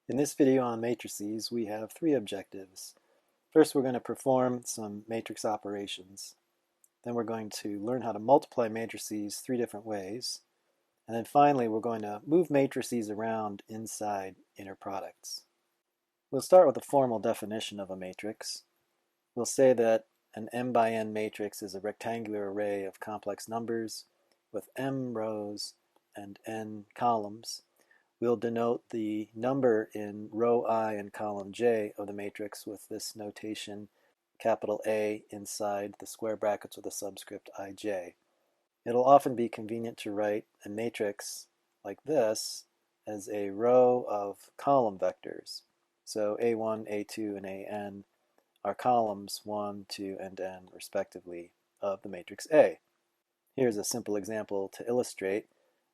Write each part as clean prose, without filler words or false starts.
In this video on matrices, we have three objectives. First, we're going to perform some matrix operations. Then we're going to learn how to multiply matrices three different ways. And then finally, we're going to move matrices around inside inner products. We'll start with a formal definition of a matrix. We'll say that an m by n matrix is a rectangular array of complex numbers with m rows and n columns. We'll denote the number in row I and column j of the matrix with this notation, capital A inside the square brackets with a subscript ij. It'll often be convenient to write a matrix like this as a row of column vectors. So A1, A2, and AN are columns 1, 2, and n respectively of the matrix A. Here's a simple example to illustrate.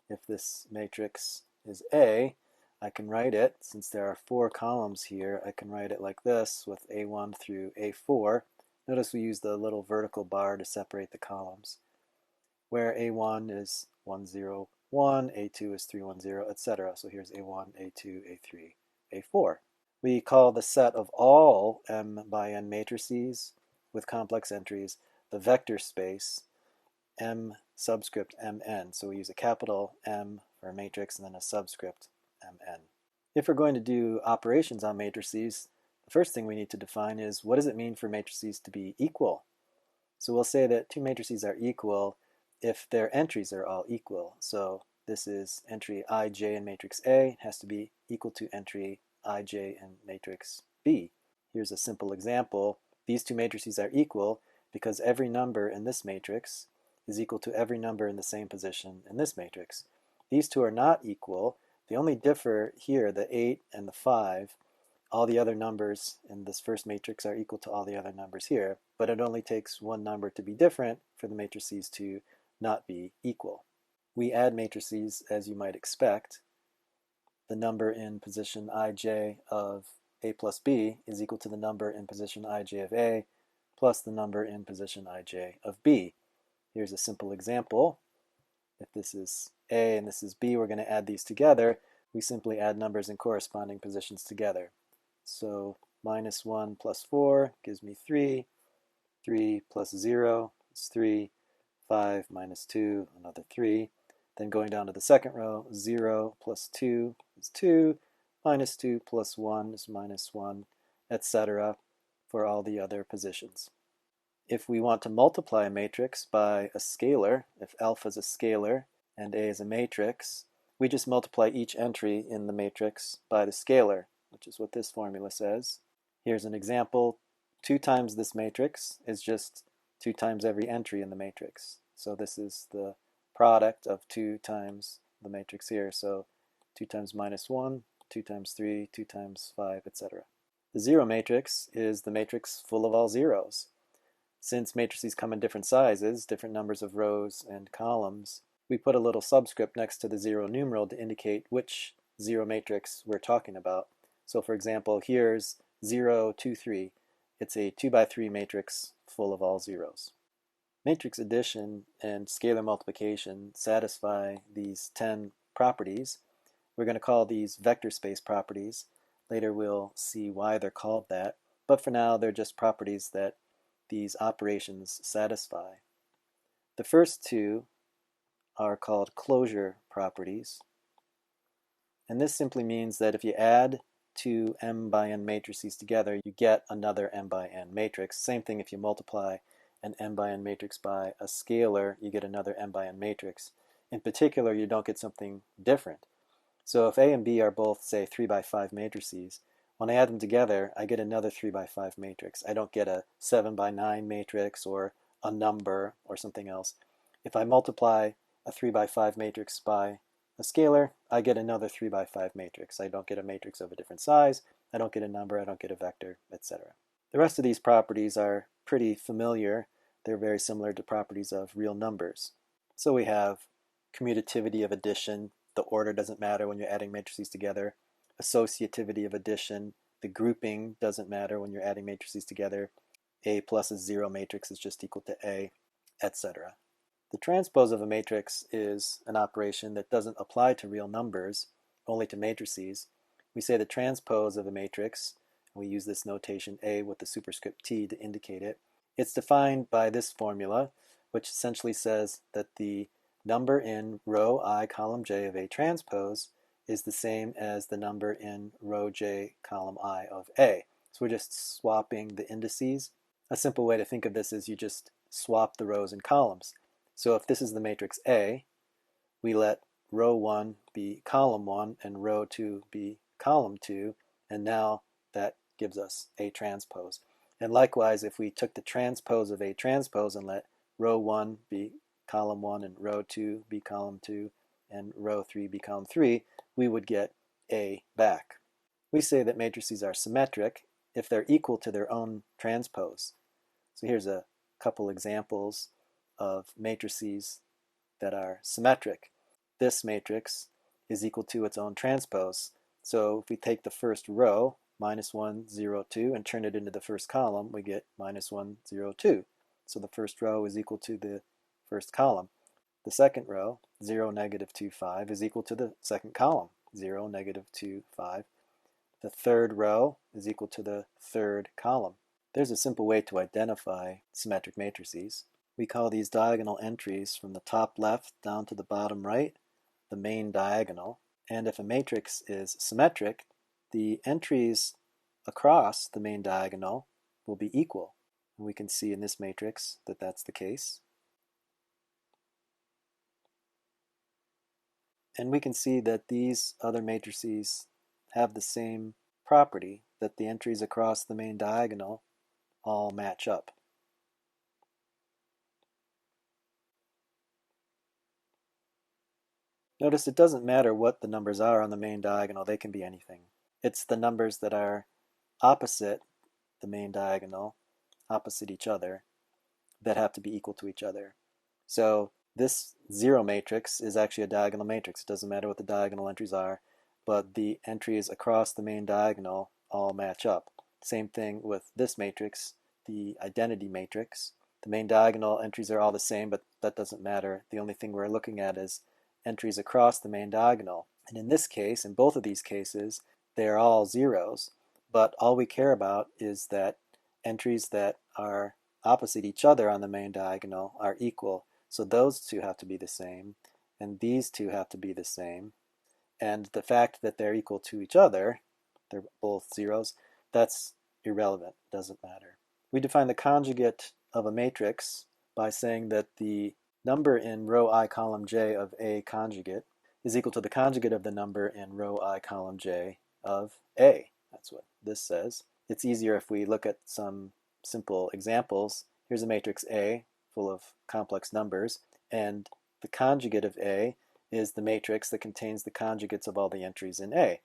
If this matrix is A, I can write it, since there are four columns here, I can write it like this with A1 through A4. Notice we use the little vertical bar to separate the columns, where A1 is 1, 0, 1, A2 is 3, 1, 0, etc. So here's A1, A2, A3, A4. We call the set of all m by n matrices with complex entries the vector space m subscript mn. So we use a capital M for a matrix and then a subscript mn. If we're going to do operations on matrices, the first thing we need to define is what does it mean for matrices to be equal? So we'll say that two matrices are equal if their entries are all equal. So this is entry ij in matrix A has to be equal to entry ij in matrix B. Here's a simple example. These two matrices are equal because every number in this matrix is equal to every number in the same position in this matrix. These two are not equal. They only differ here, the 8 and the 5. All the other numbers in this first matrix are equal to all the other numbers here, but it only takes one number to be different for the matrices to not be equal. We add matrices as you might expect. The number in position ij of A plus B is equal to the number in position ij of A plus the number in position ij of B. Here's a simple example. If this is A and this is B, we're going to add these together. We simply add numbers in corresponding positions together. So minus 1 plus 4 gives me 3. 3 plus 0 is 3. 5 minus 2, another 3. Then going down to the second row, 0 plus 2 is 2. Minus 2 plus 1 is minus 1, etc. for all the other positions. If we want to multiply a matrix by a scalar, if alpha is a scalar and A is a matrix, we just multiply each entry in the matrix by the scalar, which is what this formula says. Here's an example. 2 times this matrix is just 2 times every entry in the matrix. So this is the product of 2 times the matrix here. So 2 times minus 1, 2 times 3, 2 times 5, etc. The zero matrix is the matrix full of all zeros. Since matrices come in different sizes, different numbers of rows and columns, we put a little subscript next to the zero numeral to indicate which zero matrix we're talking about. So for example, here's 0, 2, 3. It's a 2 by 3 matrix full of all zeros. Matrix addition and scalar multiplication satisfy these 10 properties. We're going to call these vector space properties. Later we'll see why they're called that, but for now they're just properties that these operations satisfy. The first two are called closure properties. And this simply means that if you add two m by n matrices together, you get another m by n matrix. Same thing if you multiply an m by n matrix by a scalar, you get another m by n matrix. In particular, you don't get something different. So if A and B are both, say, 3 by 5 matrices, when I add them together, I get another 3 by 5 matrix. I don't get a 7 by 9 matrix or a number or something else. If I multiply a 3 by 5 matrix by a scalar, I get another 3 by 5 matrix. I don't get a matrix of a different size, I don't get a number, I don't get a vector, etc. The rest of these properties are pretty familiar. They're very similar to properties of real numbers. So we have commutativity of addition. The order doesn't matter when you're adding matrices together. Associativity of addition. The grouping doesn't matter when you're adding matrices together. A plus a zero matrix is just equal to A, etc. The transpose of a matrix is an operation that doesn't apply to real numbers, only to matrices. We say the transpose of a matrix, and we use this notation A with the superscript T to indicate it. It's defined by this formula, which essentially says that the number in row I, column J of A transpose is the same as the number in row J, column I of A. So we're just swapping the indices. A simple way to think of this is you just swap the rows and columns. So if this is the matrix A, we let row 1 be column 1 and row 2 be column 2, and now that gives us A transpose. And likewise, if we took the transpose of A transpose and let row 1 be column 1 and row 2 be column 2 and row 3 be column 3, we would get A back. We say that matrices are symmetric if they're equal to their own transpose. So here's a couple examples of matrices that are symmetric. This matrix is equal to its own transpose. So if we take the first row, minus 1, 0, 2, and turn it into the first column, we get minus 1, 0, 2. So the first row is equal to the first column. The second row, 0, negative 2, 5, is equal to the second column, 0, negative 2, 5. The third row is equal to the third column. There's a simple way to identify symmetric matrices. We call these diagonal entries from the top left down to the bottom right the main diagonal. And if a matrix is symmetric, the entries across the main diagonal will be equal. And we can see in this matrix that that's the case. And we can see that these other matrices have the same property, that the entries across the main diagonal all match up. Notice it doesn't matter what the numbers are on the main diagonal, they can be anything. It's the numbers that are opposite the main diagonal, opposite each other, that have to be equal to each other. So this 0 matrix is actually a diagonal matrix. It doesn't matter what the diagonal entries are, but the entries across the main diagonal all match up. Same thing with this matrix, the identity matrix. The main diagonal entries are all the same, but that doesn't matter. The only thing we're looking at is entries across the main diagonal. And in this case, in both of these cases, they are all zeros, but all we care about is that entries that are opposite each other on the main diagonal are equal. So those two have to be the same, and these two have to be the same. And the fact that they're equal to each other, they're both zeros, that's irrelevant, doesn't matter. We define the conjugate of a matrix by saying that the number in row I column J of A conjugate is equal to the conjugate of the number in row I column J of A. That's what this says. It's easier if we look at some simple examples. Here's a matrix A full of complex numbers, and the conjugate of A is the matrix that contains the conjugates of all the entries in A.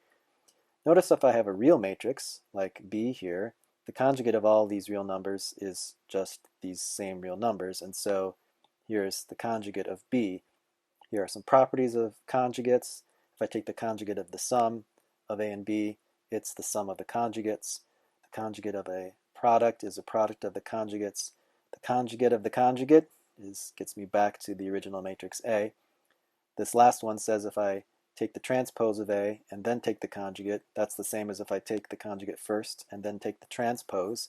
Notice if I have a real matrix, like B here, the conjugate of all these real numbers is just these same real numbers, and so here's the conjugate of B. Here are some properties of conjugates. If I take the conjugate of the sum of A and B, it's the sum of the conjugates. The conjugate of a product is a product of the conjugates. The conjugate of the conjugate gets me back to the original matrix A. This last one says if I take the transpose of A and then take the conjugate, that's the same as if I take the conjugate first and then take the transpose.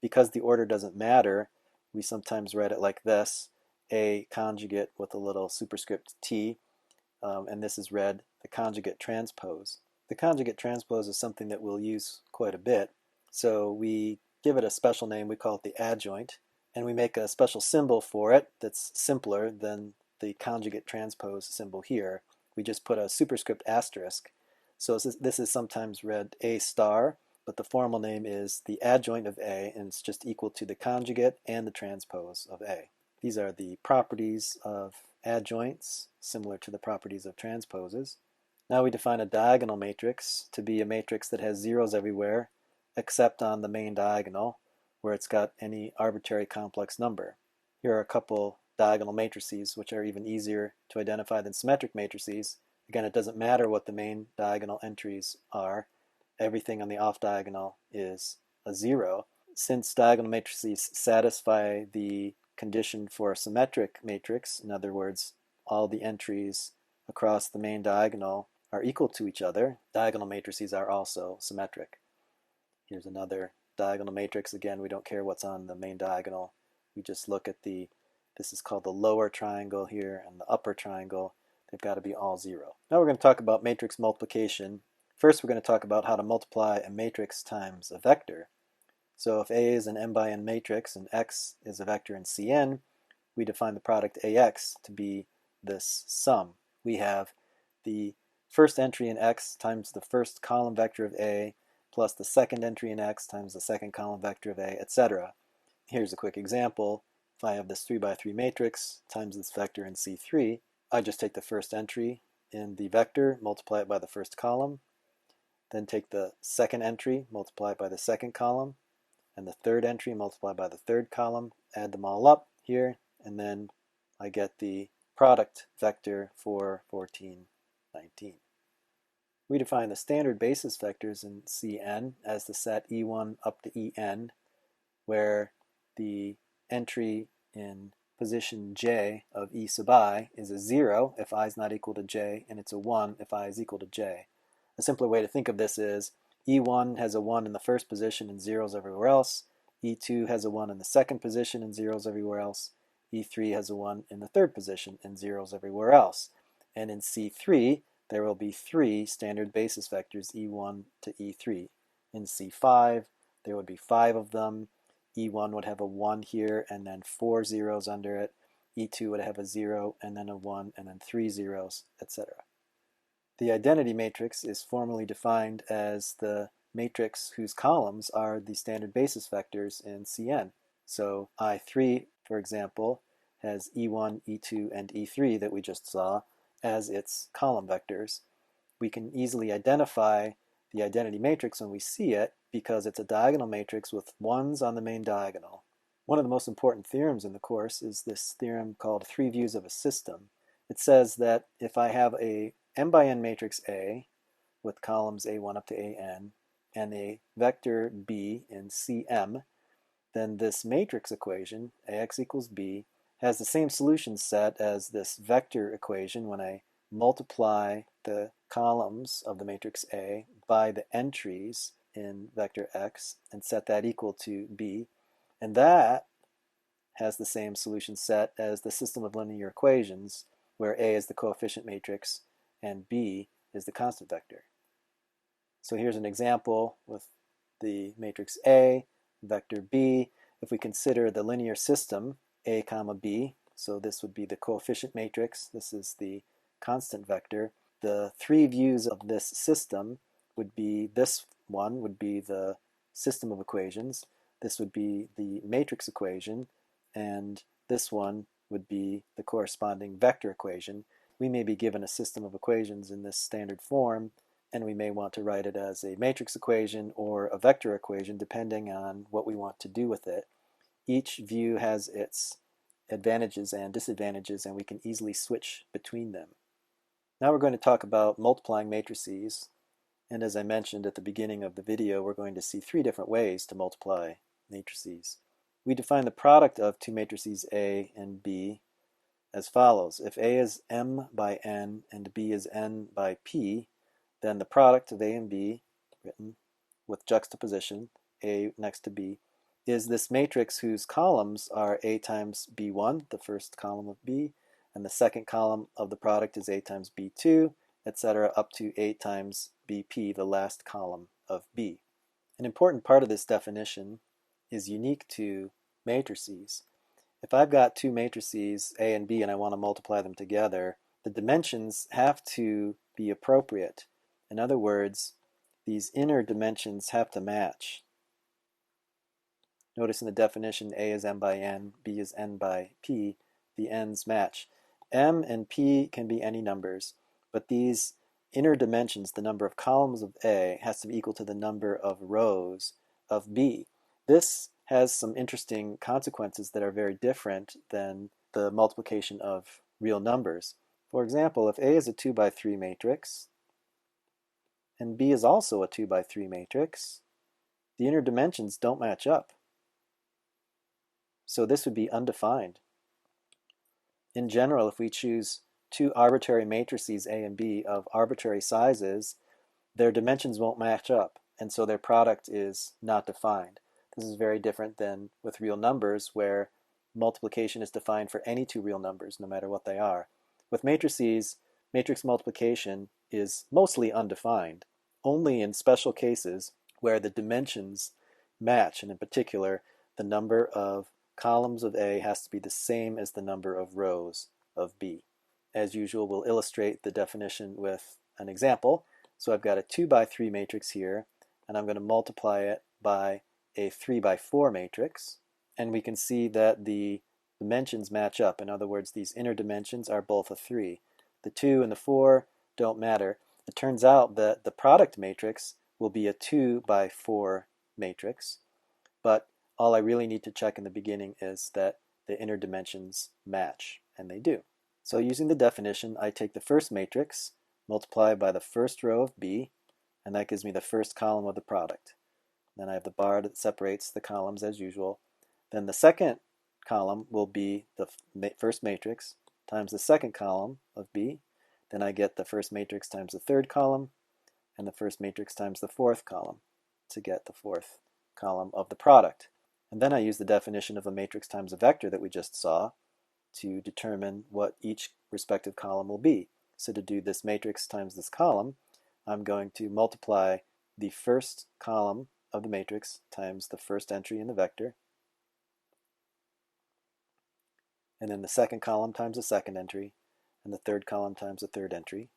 Because the order doesn't matter, we sometimes write it like this: A conjugate with a little superscript T, and this is read the conjugate transpose. The conjugate transpose is something that we'll use quite a bit, so we give it a special name. We call it the adjoint, and we make a special symbol for it that's simpler than the conjugate transpose symbol here. We just put a superscript asterisk. So this is sometimes read A star, but the formal name is the adjoint of A, and it's just equal to the conjugate and the transpose of A. These are the properties of adjoints, similar to the properties of transposes. Now we define a diagonal matrix to be a matrix that has zeros everywhere except on the main diagonal, where it's got any arbitrary complex number. Here are a couple diagonal matrices, which are even easier to identify than symmetric matrices. Again, it doesn't matter what the main diagonal entries are. Everything on the off diagonal is a zero. Since diagonal matrices satisfy the condition for a symmetric matrix, in other words, all the entries across the main diagonal are equal to each other, diagonal matrices are also symmetric. Here's another diagonal matrix. Again, we don't care what's on the main diagonal. We just look at this is called the lower triangle here and the upper triangle. They've got to be all 0. Now we're going to talk about matrix multiplication. First, we're going to talk about how to multiply a matrix times a vector. So if A is an m by n matrix and x is a vector in Cn, we define the product AX to be this sum. We have the first entry in X times the first column vector of A plus the second entry in X times the second column vector of A, etc. Here's a quick example. If I have this 3 by 3 matrix times this vector in C3, I just take the first entry in the vector, multiply it by the first column, then take the second entry, multiply it by the second column, and the third entry, multiply by the third column, add them all up here, and then I get the product vector for 14, 19. We define the standard basis vectors in Cn as the set E1 up to En, where the entry in position j of E sub I is a 0 if I is not equal to j, and it's a 1 if I is equal to j. A simpler way to think of this is E1 has a 1 in the first position and zeros everywhere else. E2 has a 1 in the second position and zeros everywhere else. E3 has a 1 in the third position and zeros everywhere else. And in C3, there will be 3 standard basis vectors, E1 to E3. In C5, there would be 5 of them. E1 would have a 1 here and then 4 zeros under it. E2 would have a 0 and then a 1 and then 3 zeros, etc. The identity matrix is formally defined as the matrix whose columns are the standard basis vectors in Cn. So I3, for example, has E1, E2, and E3 that we just saw as its column vectors. We can easily identify the identity matrix when we see it because it's a diagonal matrix with 1s on the main diagonal. One of the most important theorems in the course is this theorem called three views of a system. It says that if I have a m by n matrix A with columns A1 up to AN and a vector B in Cm, then this matrix equation, AX equals B, has the same solution set as this vector equation when I multiply the columns of the matrix A by the entries in vector X and set that equal to B. And that has the same solution set as the system of linear equations where A is the coefficient matrix and B is the constant vector. So here's an example with the matrix A, vector B. If we consider the linear system A comma B, so this would be the coefficient matrix, this is the constant vector. The three views of this system would be, this one would be the system of equations, this would be the matrix equation, and this one would be the corresponding vector equation. We may be given a system of equations in this standard form, and we may want to write it as a matrix equation or a vector equation depending on what we want to do with it. Each view has its advantages and disadvantages, and we can easily switch between them. Now we're going to talk about multiplying matrices, and as I mentioned at the beginning of the video, we're going to see 3 different ways to multiply matrices. We define the product of two matrices A and B as follows. If A is m by n and B is n by p, then the product of A and B, written with juxtaposition, A next to B, is this matrix whose columns are A times B1, the first column of B, and the second column of the product is A times B2, etc., up to A times BP, the last column of B. An important part of this definition is unique to matrices. If I've got two matrices, A and B, and I want to multiply them together, the dimensions have to be appropriate. In other words, these inner dimensions have to match. Notice in the definition, A is m by n, B is n by p, the n's match. M and p can be any numbers, but these inner dimensions, the number of columns of A, has to be equal to the number of rows of B. This has some interesting consequences that are very different than the multiplication of real numbers. For example, if A is a 2 by 3 matrix, and B is also a 2 by 3 matrix, the inner dimensions don't match up. So this would be undefined. In general, if we choose two arbitrary matrices A and B of arbitrary sizes, their dimensions won't match up, and so their product is not defined. This is very different than with real numbers, where multiplication is defined for any two real numbers, no matter what they are. With matrices, matrix multiplication is mostly undefined, only in special cases where the dimensions match, and in particular, the number of columns of A has to be the same as the number of rows of B. As usual, we'll illustrate the definition with an example. So I've got a 2 by 3 matrix here, and I'm going to multiply it by a 3 by 4 matrix, and we can see that the dimensions match up. In other words, these inner dimensions are both a 3. The 2 and the 4 don't matter. It turns out that the product matrix will be a 2 by 4 matrix, but all I really need to check in the beginning is that the inner dimensions match, and they do. So using the definition, I take the first matrix, multiply by the first row of B, and that gives me the first column of the product. Then I have the bar that separates the columns as usual. Then the second column will be the first matrix times the second column of B. Then I get the first matrix times the third column, and the first matrix times the fourth column to get the fourth column of the product. And then I use the definition of a matrix times a vector that we just saw to determine what each respective column will be. So to do this matrix times this column, I'm going to multiply the first column of the matrix times the first entry in the vector, and then the second column times the second entry, and the third column times the third entry.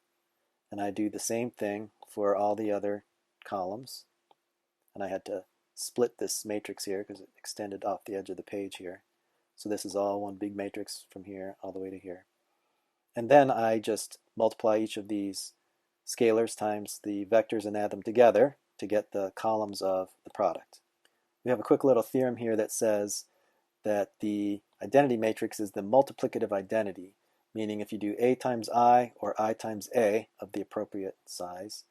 And I do the same thing for all the other columns. And I had to split this matrix here because it extended off the edge of the page here. So this is all one big matrix from here all the way to here. And then I just multiply each of these scalars times the vectors and add them together to get the columns of the product. We have a quick little theorem here that says that the identity matrix is the multiplicative identity, meaning if you do A times I or I times A of the appropriate size,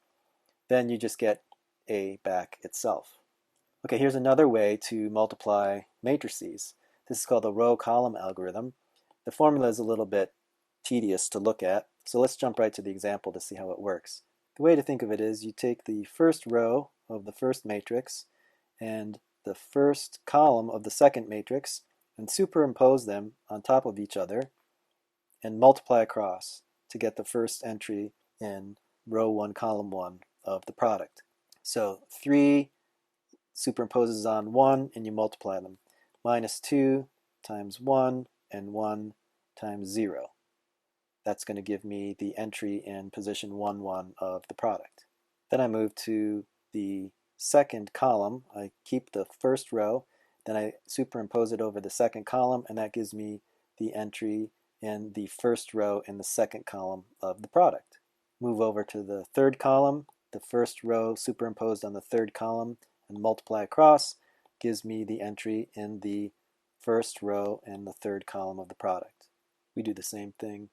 then you just get A back itself. Okay, here's another way to multiply matrices. This is called the row-column algorithm. The formula is a little bit tedious to look at, so let's jump right to the example to see how it works. The way to think of it is you take the first row of the first matrix and the first column of the second matrix and superimpose them on top of each other and multiply across to get the first entry in row 1, column 1 of the product. So 3 superimposes on 1 and you multiply them. Minus 2 times 1 and 1 times 0. That's going to give me the entry in position 1, 1 of the product. Then I move to the second column. I keep the first row, then I superimpose it over the second column, and that gives me the entry in the first row in the second column of the product. Move over to the third column, the first row superimposed on the third column, and multiply across gives me the entry in the first row and the third column of the product. We do the same thing.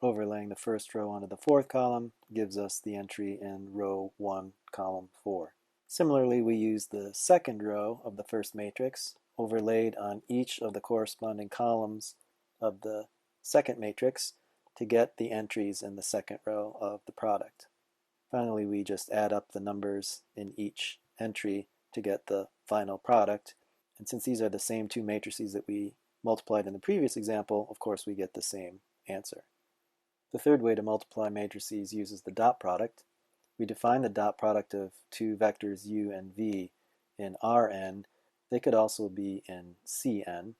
Overlaying the first row onto the fourth column gives us the entry in row 1, column 4. Similarly, we use the second row of the first matrix overlaid on each of the corresponding columns of the second matrix to get the entries in the second row of the product. Finally, we just add up the numbers in each entry to get the final product. And since these are the same two matrices that we multiplied in the previous example, of course we get the same answer. The third way to multiply matrices uses the dot product. We define the dot product of two vectors u and v in Rn. They could also be in Cn.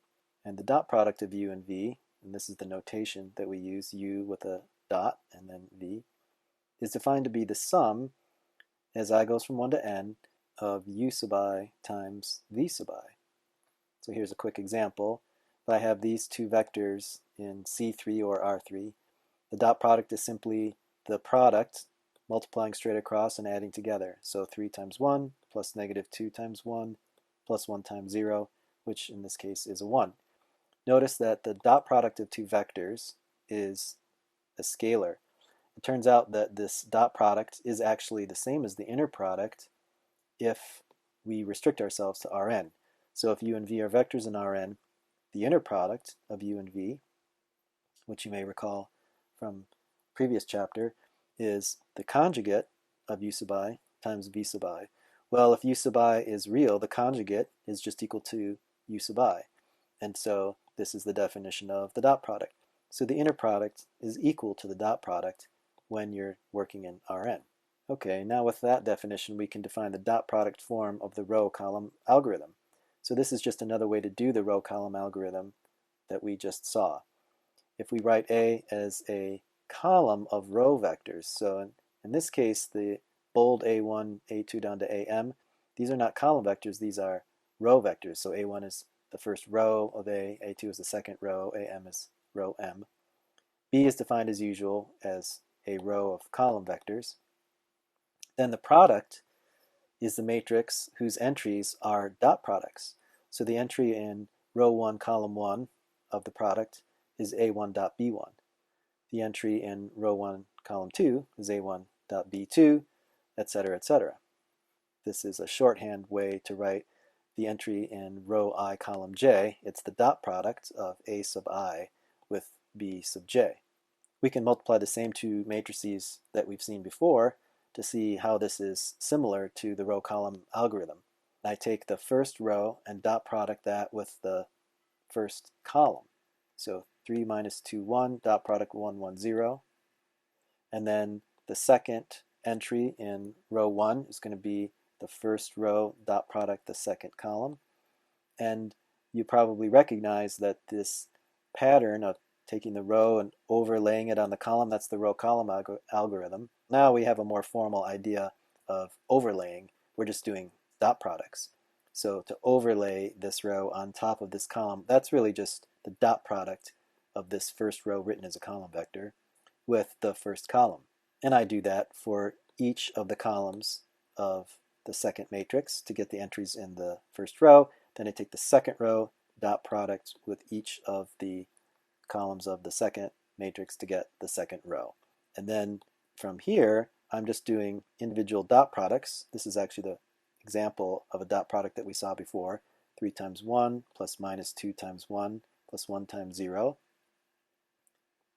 And the dot product of u and v, and this is the notation that we use, u with a dot and then v, is defined to be the sum, as I goes from 1 to n, of u sub I times v sub I. So here's a quick example. If I have these two vectors in C3 or R3, the dot product is simply the product multiplying straight across and adding together. So 3 times 1 plus negative 2 times 1 plus 1 times 0, which in this case is a 1. Notice that the dot product of two vectors is a scalar. It turns out that this dot product is actually the same as the inner product if we restrict ourselves to Rn. So if u and v are vectors in Rn, the inner product of u and v, which you may recall from previous chapter is the conjugate of u sub I times v sub I. Well, if u sub I is real, the conjugate is just equal to u sub I. And so this is the definition of the dot product. So the inner product is equal to the dot product when you're working in Rn. Okay, now with that definition, we can define the dot product form of the row-column algorithm. So this is just another way to do the row-column algorithm that we just saw. If we write A as a column of row vectors, so in this case, the bold A1, A2 down to AM, these are not column vectors, these are row vectors. So A1 is the first row of A, A2 is the second row, AM is row M. B is defined as usual as a row of column vectors. Then the product is the matrix whose entries are dot products. So the entry in row 1, column 1 of the product is A1.B1. The entry in row 1, column 2 is A1.B2, etc., etc. This is a shorthand way to write the entry in row I, column J. It's the dot product of A sub I with B sub J. We can multiply the same two matrices that we've seen before to see how this is similar to the row-column algorithm. I take the first row and dot product that with the first column. So 3 minus 2, 1, dot product 1, 1, 0. And then the second entry in row 1 is going to be the first row dot product the second column. And you probably recognize that this pattern of taking the row and overlaying it on the column, that's the row-column algorithm. Now we have a more formal idea of overlaying. We're just doing dot products. So to overlay this row on top of this column, that's really just the dot product of this first row written as a column vector with the first column. And I do that for each of the columns of the second matrix to get the entries in the first row. Then I take the second row dot product with each of the columns of the second matrix to get the second row. And then from here, I'm just doing individual dot products. This is actually the example of a dot product that we saw before. 3 times 1 plus minus 2 times 1 plus 1 times 0.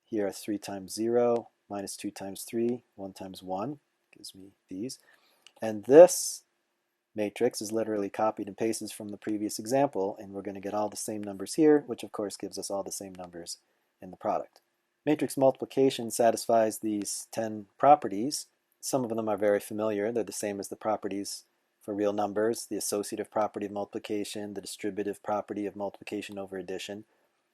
Here 3 times 0 minus 2 times 3, 1 times 1 gives me these. And this matrix is literally copied and pasted from the previous example, and we're going to get all the same numbers here, which of course gives us all the same numbers in the product. Matrix multiplication satisfies these 10 properties. Some of them are very familiar. They're the same as the properties for real numbers, the associative property of multiplication, the distributive property of multiplication over addition.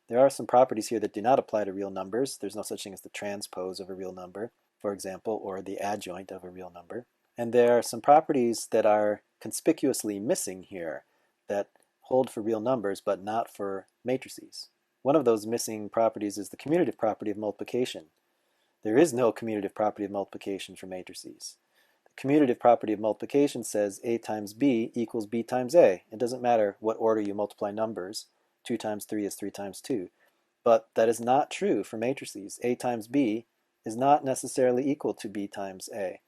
There are some properties here that do not apply to real numbers. There's no such thing as the transpose of a real number, for example, or the adjoint of a real number. And there are some properties that are conspicuously missing here that hold for real numbers but not for matrices. One of those missing properties is the commutative property of multiplication. There is no commutative property of multiplication for matrices. The commutative property of multiplication says A times B equals B times A. It doesn't matter what order you multiply numbers. 2 times 3 is 3 times 2. But that is not true for matrices. A times B is not necessarily equal to B times A.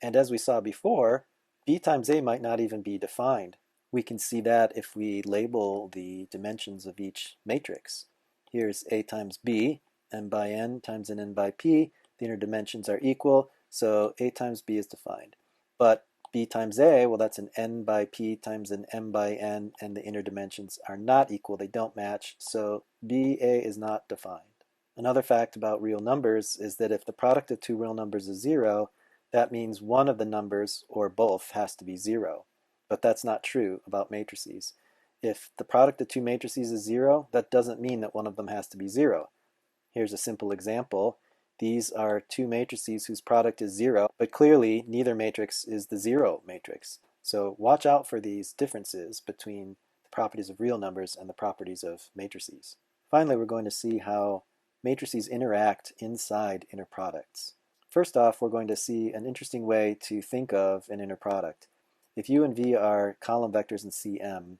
And as we saw before, B times A might not even be defined. We can see that if we label the dimensions of each matrix. Here's A times B, m by n times n by p. The inner dimensions are equal, so A times B is defined. But B times A, well, that's an n by p times an m by n, and the inner dimensions are not equal. They don't match, so BA is not defined. Another fact about real numbers is that if the product of two real numbers is 0, that means one of the numbers, or both, has to be 0. But that's not true about matrices. If the product of two matrices is 0, that doesn't mean that one of them has to be 0. Here's a simple example. These are two matrices whose product is 0, but clearly neither matrix is the 0 matrix. So watch out for these differences between the properties of real numbers and the properties of matrices. Finally, we're going to see how matrices interact inside inner products. First off, we're going to see an interesting way to think of an inner product. If U and V are column vectors in Cm,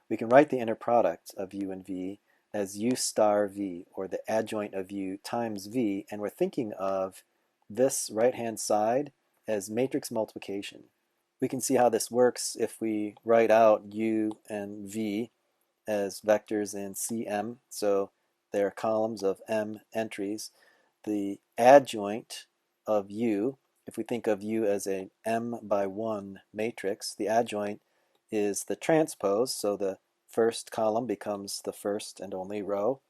we can write the inner product of U and V as U star V, or the adjoint of U times V, and we're thinking of this right-hand side as matrix multiplication. We can see how this works if we write out U and V as vectors in Cm, so they're columns of M entries. The adjoint of U, if we think of U as a m by 1 matrix, the adjoint is the transpose, so the first column becomes the first and only row,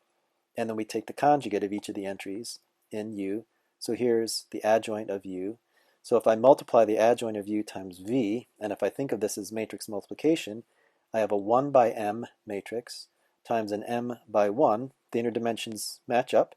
and then we take the conjugate of each of the entries in U. So here's the adjoint of U. So if I multiply the adjoint of U times V, and if I think of this as matrix multiplication, I have a 1 by m matrix times an m by 1. The inner dimensions match up,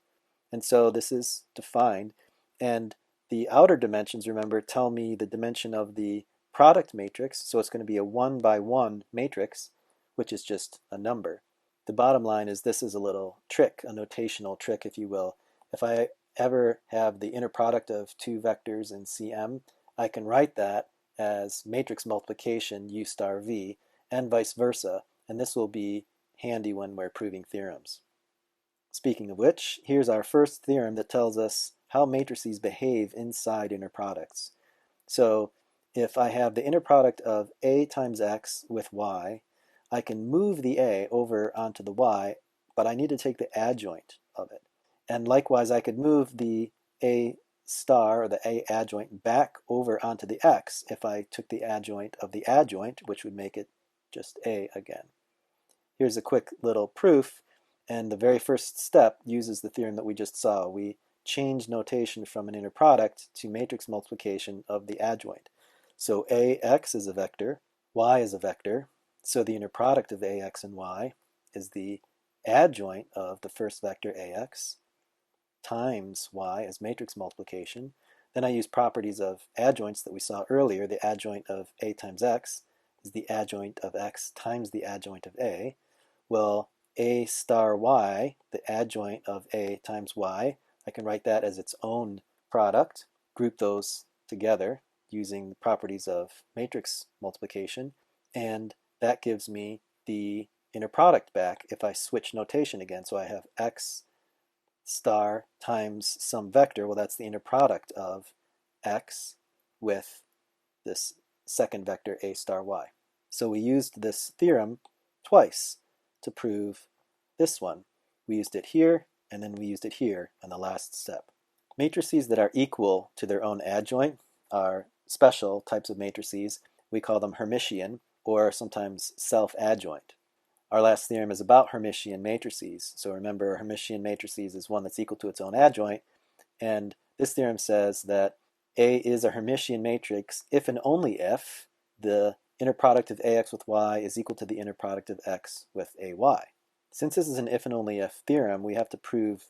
and so this is defined. And the outer dimensions, remember, tell me the dimension of the product matrix, so it's going to be a 1 by 1 matrix, which is just a number. The bottom line is this is a little trick, a notational trick, if you will. If I ever have the inner product of two vectors in CM, I can write that as matrix multiplication U star V, and vice versa, and this will be handy when we're proving theorems. Speaking of which, here's our first theorem that tells us how matrices behave inside inner products. So if I have the inner product of A times X with Y, I can move the A over onto the Y, but I need to take the adjoint of it. And likewise, I could move the A star, or the A adjoint, back over onto the X if I took the adjoint of the adjoint, which would make it just A again. Here's a quick little proof, and the very first step uses the theorem that we just saw. We change notation from an inner product to matrix multiplication of the adjoint. So AX is a vector, Y is a vector, so the inner product of AX and Y is the adjoint of the first vector AX times Y as matrix multiplication. Then I use properties of adjoints that we saw earlier. The adjoint of A times X is the adjoint of X times the adjoint of A. Well, A star Y, the adjoint of A times Y, I can write that as its own product, group those together using the properties of matrix multiplication, and that gives me the inner product back if I switch notation again. So I have X star times some vector. Well, that's the inner product of X with this second vector A star Y. So we used this theorem twice to prove this one. We used it here, and then we used it here in the last step. Matrices that are equal to their own adjoint are special types of matrices. We call them Hermitian, or sometimes self-adjoint. Our last theorem is about Hermitian matrices. So remember, Hermitian matrices is one that's equal to its own adjoint, and this theorem says that A is a Hermitian matrix if and only if the inner product of AX with Y is equal to the inner product of X with AY. Since this is an if and only if theorem, we have to prove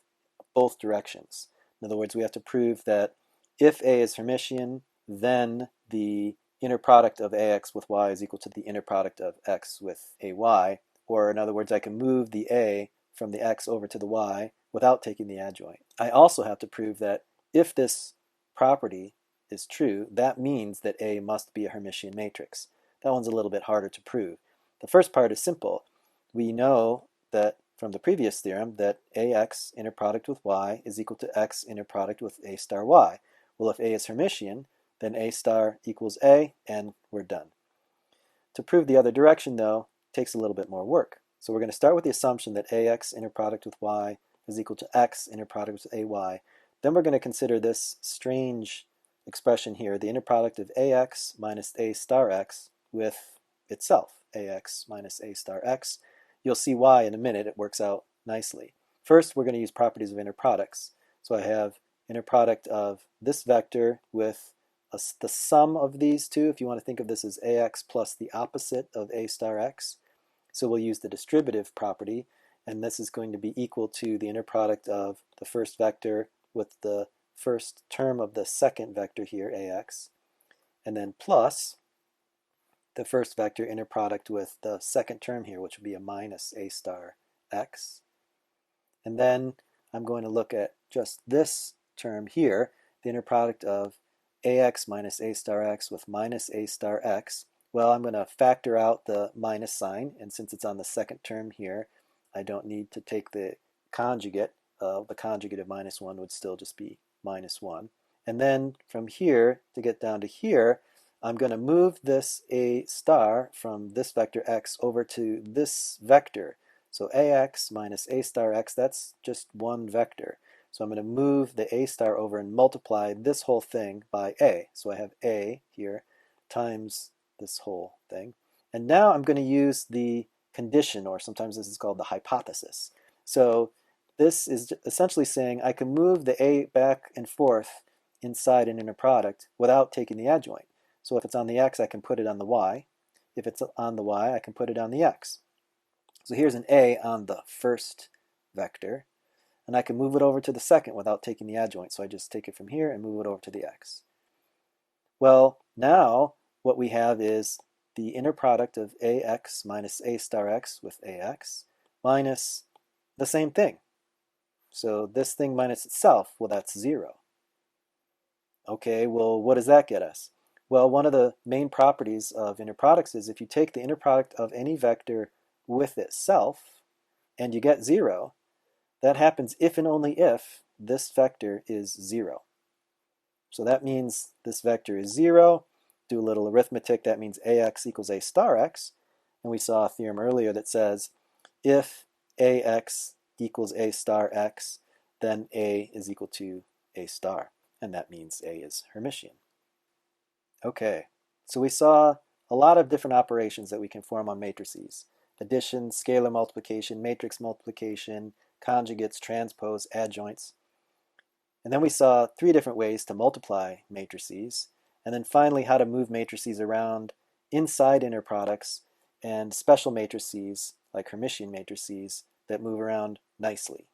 both directions. In other words, we have to prove that if A is Hermitian, then the inner product of AX with Y is equal to the inner product of X with AY. Or in other words, I can move the A from the X over to the Y without taking the adjoint. I also have to prove that if this property is true, that means that A must be a Hermitian matrix. That one's a little bit harder to prove. The first part is simple. We know that from the previous theorem that AX inner product with Y is equal to X inner product with A star Y. Well, if A is Hermitian, then A star equals A, and we're done. To prove the other direction, though, takes a little bit more work. So we're going to start with the assumption that AX inner product with Y is equal to X inner product with AY. Then we're going to consider this strange expression here, the inner product of AX minus A star X with itself, AX minus A star X. You'll see why in a minute. It works out nicely. First, we're going to use properties of inner products. So I have inner product of this vector with the sum of these two, if you want to think of this as AX plus the opposite of A star X. So we'll use the distributive property, and this is going to be equal to the inner product of the first vector with the first term of the second vector here, AX, and then plus the first vector inner product with the second term here, which would be a minus A star X. And then I'm going to look at just this term here, the inner product of AX minus A star X with minus A star X. Well, I'm going to factor out the minus sign, and since it's on the second term here, I don't need to take the conjugate. The conjugate of minus 1 would still just be minus 1. And then from here to get down to here, I'm going to move this A star from this vector X over to this vector. So AX minus A star X, that's just one vector. So I'm going to move the A star over and multiply this whole thing by A. So I have A here times this whole thing. And now I'm going to use the condition, or sometimes this is called the hypothesis. So this is essentially saying I can move the A back and forth inside an inner product without taking the adjoint. So if it's on the x, I can put it on the y. If it's on the y, I can put it on the x. So here's an A on the first vector, and I can move it over to the second without taking the adjoint. So I just take it from here and move it over to the x. Well, now what we have is the inner product of ax minus a star x with ax minus the same thing. So this thing minus itself, well, that's 0. Okay, well, what does that get us? Well, one of the main properties of inner products is if you take the inner product of any vector with itself and you get 0, that happens if and only if this vector is 0. So that means this vector is 0. Do a little arithmetic, that means ax equals a star x. And we saw a theorem earlier that says if ax equals a star x, then a is equal to a star. And that means a is Hermitian. Okay, so we saw a lot of different operations that we can form on matrices. Addition, scalar multiplication, matrix multiplication, conjugates, transpose, adjoints. And then we saw 3 different ways to multiply matrices. And then finally how to move matrices around inside inner products and special matrices like Hermitian matrices that move around nicely.